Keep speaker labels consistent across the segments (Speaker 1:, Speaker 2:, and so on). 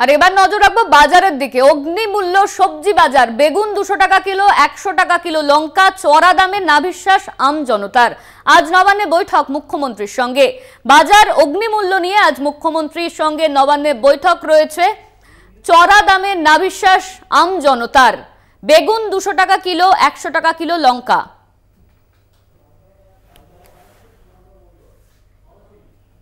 Speaker 1: আর এবার নজর রাখবো বাজারের দিকে। অগ্নিমূল্য সবজি বাজার, বেগুন 200 টাকা কিলো, 100 টাকা কিলো লঙ্কা, চড়া দামে নাভিশ্বাস আম জনতার। আজ নবান্নে বৈঠক মুখ্যমন্ত্রীর সঙ্গে। বাজার অগ্নিমূল্য নিয়ে আজ মুখ্যমন্ত্রীর সঙ্গে নবান্নে বৈঠক রয়েছে। চড়া দামে নাভিশ্বাস আম জনতার। বেগুন 200 টাকা কিলো, 100 টাকা কিলো লঙ্কা।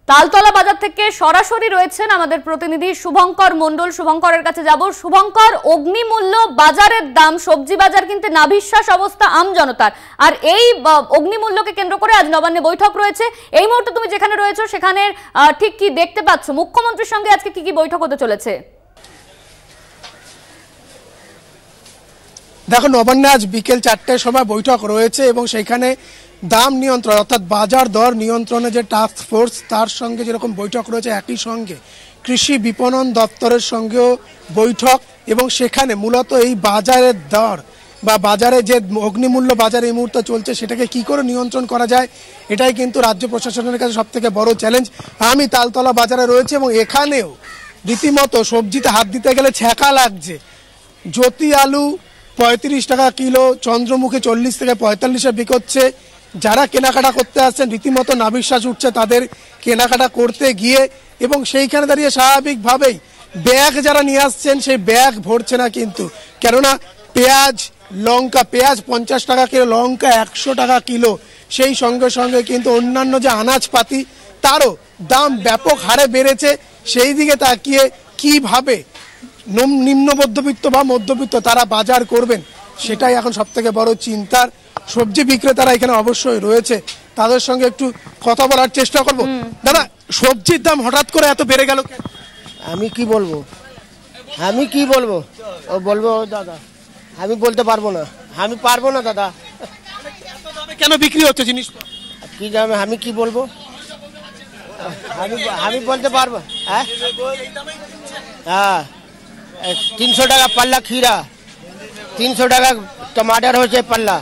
Speaker 1: তালতলা বাজার থেকে সরাসরি রয়েছেন আমাদের প্রতিনিধি শুভঙ্কর মণ্ডল। শুভঙ্করের কাছে যাব। শুভঙ্কর, অগ্নিমূল্য, বাজারের দাম, সবজি বাজার কিন্তু নাভিশ্বাস অবস্থা আম জনতার। আর এই অগ্নিমূল্যকে কেন্দ্র করে আজ নবান্নে বৈঠক রয়েছে। এই মুহূর্তে তুমি যেখানে রয়েছো সেখানে ঠিক কি দেখতে পাচ্ছ? মুখ্যমন্ত্রীর সঙ্গে আজকে কি কি বৈঠক হতে চলেছে?
Speaker 2: দেখো, নবান্নে আজ বিকেল 4টার সময় বৈঠক রয়েছে এবং সেখানে দাম নিয়ন্ত্রণ অর্থাৎ বাজার দর নিয়ন্ত্রণে যে টাস্ক ফোর্স তার সঙ্গে যেরকম বৈঠক রয়েছে, একই সঙ্গে কৃষি বিপণন দপ্তরের সঙ্গেও বৈঠক। এবং সেখানে মূলত এই বাজারের দর বা বাজারে যে অগ্নিমূল্য বাজার এই মুহূর্তে চলছে সেটাকে কি করে নিয়ন্ত্রণ করা যায়, এটাই কিন্তু রাজ্য প্রশাসনের কাছে সবথেকে বড় চ্যালেঞ্জ। আমি তালতলা বাজারে রয়েছে এবং এখানেও রীতিমতো সবজিতে হাত দিতে গেলে ছ্যাঁকা লাগছে। জ্যোতি আলু 35 টাকা কিলো, চন্দ্রমুখী 40 থেকে 45-এ বিকোচ্ছে। যারা কেনাকাটা করতে আসছেন রীতিমতো নাভিশ্বাস উঠছে তাদের কেনাকাটা করতে গিয়ে। এবং সেইখানে দাঁড়িয়ে স্বাভাবিকভাবেই ব্যাগ যারা নিয়ে আসছেন সেই ব্যাগ ভরছে না কিন্তু, কেননা পেঁয়াজ, লঙ্কা, পেঁয়াজ 50 টাকা কিলো, লঙ্কা 100 টাকা কিলো। সেই সঙ্গে সঙ্গে কিন্তু অন্যান্য যে আনাজপাতি তারও দাম ব্যাপক হারে বেড়েছে। সেই দিকে তাকিয়ে কিভাবে নিম্ন মধ্যবিত্ত বা মধ্যবিত্ত তারা বাজার করবেন সেটাই এখন সবথেকে বড় চিন্তার। সবজি বিক্রেতারা এখানে অবশ্যই রয়েছে, তাদের সঙ্গে একটু কথা বলার চেষ্টা করব। দাদা, সবজির দাম হঠাৎ করে এত বেড়ে গেল?
Speaker 3: আমি কি বলবো ও বলবো দাদা, আমি বলতে পারবো না, আমি পারবো না দাদা।
Speaker 2: কেন বিক্রি হচ্ছে জিনিস
Speaker 3: কি জানো, আমি কি বলবো, আমি বলতে পারবো। হ্যাঁ, 300 টাকা পাল্লা खीरा, 300 টাকা टमाटर হচ্ছে পাল্লা,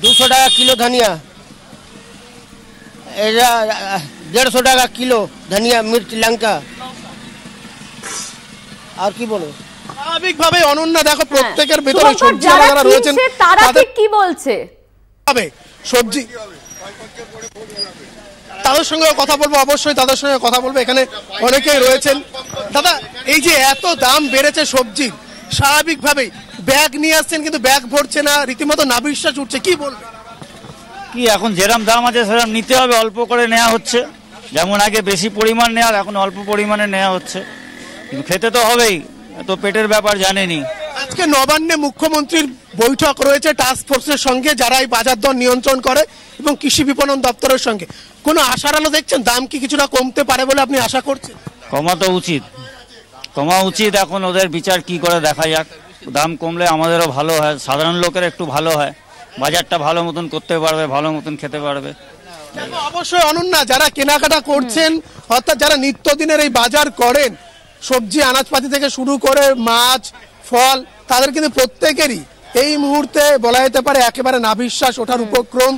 Speaker 3: 200 টাকা কিলো ধনিয়া, 150 টাকা কিলো ধনিয়া, মির্চ, লঙ্কা। আর কি বলবো,
Speaker 2: স্বাভাবিকভাবে অনন্যা দেখো প্রত্যেকের ভেতরে সবজি যারা রয়েছেন
Speaker 1: তারা কি বলছে
Speaker 2: সবজি তাদের সঙ্গে কথা বলবো, অবশ্যই তাদের সঙ্গে কথা বলবো। এখানে অনেকেই রয়েছেন। দাদা, এই যে এত দাম বেড়েছে সবজির, স্বাভাবিকভাবেই ব্যাগ নিয়ে আসছেন কিন্তু ব্যাগ ভরছে না, রীতিমতো নাভিশ্বাস উঠছে, কি বলবে?
Speaker 4: কি এখন যেরকম দাম আছে সেরকম নিতে হবে, অল্প করে নেওয়া হচ্ছে। যেমন আগে বেশি পরিমাণ নেওয়ার, এখন অল্প পরিমাণে নেওয়া হচ্ছে, কিন্তু খেতে তো হবেই, তো পেটের ব্যাপার জানেনি।
Speaker 2: আজকে নবান্নে মুখ্যমন্ত্রীর বৈঠক রয়েছে টাস্ক ফোর্সের সঙ্গে যারা এই বাজার দর নিয়ন্ত্রণ করে এবং কৃষি বিপণন দপ্তরের সঙ্গে। কোনো আশার আলো দেখছেন? দাম কি কিছুটা কমতে পারে বলে আপনি আশা করছেন?
Speaker 4: কমা উচিত। এখন ওদের বিচার কি করে দেখা যাক। দাম কমলে আমাদেরও ভালো হয়, সাধারণ লোকের একটু ভালো হয়, বাজারটা ভালো মতন করতে পারবে, ভালো মতন খেতে পারবে।
Speaker 2: অবশ্যই অনন্যা, যারা কেনাকাটা করছেন অর্থাৎ যারা নিত্যদিনের এই বাজার করেন, সবজি আনাজপাতি থেকে শুরু করে মাছ, ফল, তাদের কিন্তু প্রত্যেকেরই এই মুহূর্তে বলা যেতে পারে একেবারে নাভিশ্বাস ওঠার উপক্রম।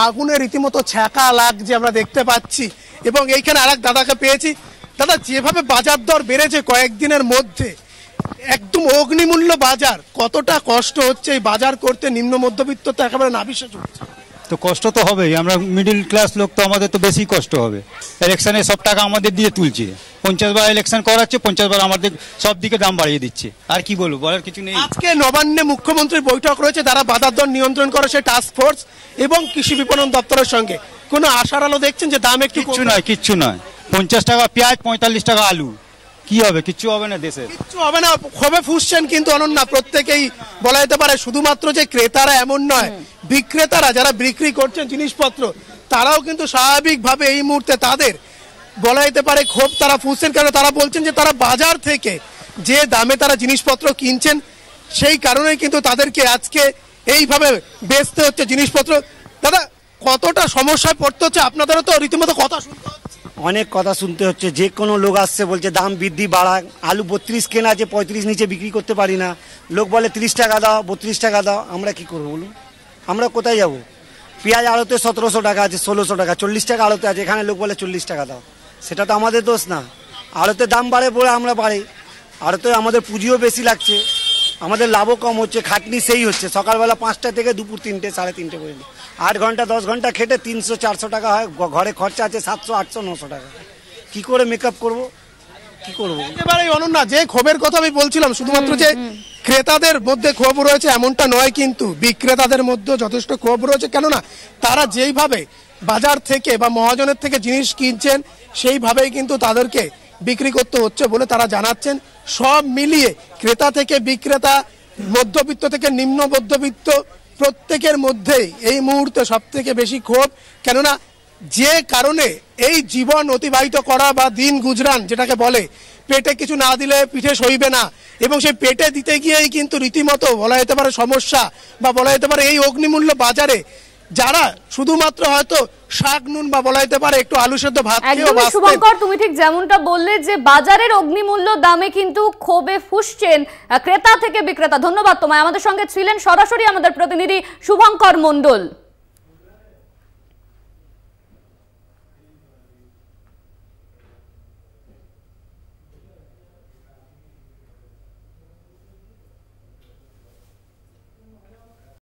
Speaker 2: আগুনে রীতিমতো ছ্যাঁকা লাগছে আমরা দেখতে পাচ্ছি। এবং এইখানে আরেক দাদাকে পেয়েছি। দাদা, যেভাবে বাজার দর বেড়েছে কয়েকদিনের মধ্যে, একদম অগ্নিমূল্য বাজার, কতটা কষ্ট হচ্ছে এই বাজার করতে? নিম্ন মধ্যবিত্ত তো একেবারে নাভিশ্বাস উঠছে।
Speaker 5: তো কষ্ট তো হবেই, আমরা মিডিল ক্লাস লোক, তো আমাদের তো বেশি কষ্ট হবে। ইলেকশনে সব টাকা আমাদের দিয়ে তুলছে, 50 বার ইলেকশন করাচ্ছে, 50 বার আমাদের সব দিকে দাম বাড়িয়ে দিচ্ছে। আর কি বলবো, বলার কিছু নেই।
Speaker 2: আজকে নবান্নে মুখ্যমন্ত্রীর বৈঠক রয়েছে, তারা বাজার দর নিয়ন্ত্রণ করে সে টাস্ক ফোর্স এবং কৃষি বিপণন দপ্তরের সঙ্গে। কোনো আশার আলো দেখছেন যে দাম একটু?
Speaker 5: কিচ্ছু নয়। 50 টাকা পেঁয়াজ, 45 টাকা আলু, কি হবে? কিচ্ছু হবে না, দেশে
Speaker 2: কিচ্ছু হবে না। ক্ষোভে ফুসছেন কিন্তু অনন্যা প্রত্যেকেই, বলা যেতে পারে শুধুমাত্র যে ক্রেতারা এমন নয়, বিক্রেতারা যারা বিক্রি করছেন জিনিসপত্র তারাও কিন্তু স্বাভাবিকভাবে এই মুহূর্তে তাদের বলা যেতে পারে ক্ষোভ তারা ফুসছেন। কারণ তারা বলছেন যে তারা বাজার থেকে যে দামে তারা জিনিসপত্র কিনছেন সেই কারণেই কিন্তু তাদেরকে আজকে এইভাবে বেচতে হচ্ছে জিনিসপত্র। দাদা, কতটা সমস্যায় পড়তে হচ্ছে? আপনাদেরও তো রীতিমতো কথা শুনতে হচ্ছে।
Speaker 3: অনেক কথা শুনতে হচ্ছে। যে কোনো লোক আসছে বলছে দাম বৃদ্ধি বাড়া, আলু 32 কেনা আছে, 35 নিচে বিক্রি করতে পারি না। লোক বলে 30 টাকা দাও, 32 টাকা দাও। আমরা কি করবো বলুন, আমরা কোথায় যাব? পেঁয়াজ আড়তে 1700 টাকা আছে, 1600 টাকা, 40 টাকা আড়তে আছে, এখানে লোক বলে 40 টাকা দাও। সেটা তো আমাদের দোষ না। আড়তে দাম বাড়ে বলে আমরা বাড়ে, আড়তে আমাদের পুঁজিও বেশি লাগছে, আমাদের লাভও কম হচ্ছে, খাটনি সেই হচ্ছে। সকালবেলা 5টা থেকে দুপুর 3টে 3:30 পর্যন্ত 8 ঘন্টা 10 ঘন্টা খেটে 300-400 টাকা হয়, ঘরে খরচা আছে 700-800-900 টাকা। কি করে মেকআপ করব, কি করব?
Speaker 2: একেবারেই অনন্যা, যে ক্ষোভের কথা আমি বলছিলাম, শুধুমাত্র যে ক্রেতাদের মধ্যে ক্ষোভ রয়েছে এমনটা নয়, কিন্তু বিক্রেতাদের মধ্যে যথেষ্ট ক্ষোভ রয়েছে। কেননা তারা যেইভাবে বাজার থেকে বা মহাজনের থেকে জিনিস কিনছেন সেইভাবেই কিন্তু তাদেরকে বিক্রি করতে হচ্ছে বলে তারা জানাচ্ছেন। সব মিলিয়ে ক্রেতা থেকে বিক্রেতা, মধ্যবিত্ত থেকে নিম্ন মধ্যবিত্ত, প্রত্যেকের মধ্যেই এই মুহূর্তে সব থেকে বেশি ক্ষোভ। কেননা যে কারণে এই জীবন অতিবাহিত করা বা দিন গুজরান যেটাকে বলে, পেটে কিছু না দিলে পিঠে সইবে না, এবং সেই পেটে দিতে গিয়েই কিন্তু রীতিমতো বলা যেতে পারে সমস্যা, বা বলা যেতে পারে এই অগ্নিমূল্য বাজারে যারা শুধুমাত্র হয়তো শাক নুন বা বলা যেতে পারে একটু আলু সেদ্ধ ভাত খেয়েও বাঁচতেন।
Speaker 1: শুভঙ্কর, তুমি ঠিক যেমনটা বললে যে বাজারের অগ্নিমূল্য দামে কিন্তু ক্ষোভে ফুঁসছেন ক্রেতা থেকে বিক্রেতা। ধন্যবাদ তোমায়। আমাদের সঙ্গে ছিলেন সরাসরি আমাদের প্রতিনিধি শুভঙ্কর মণ্ডল।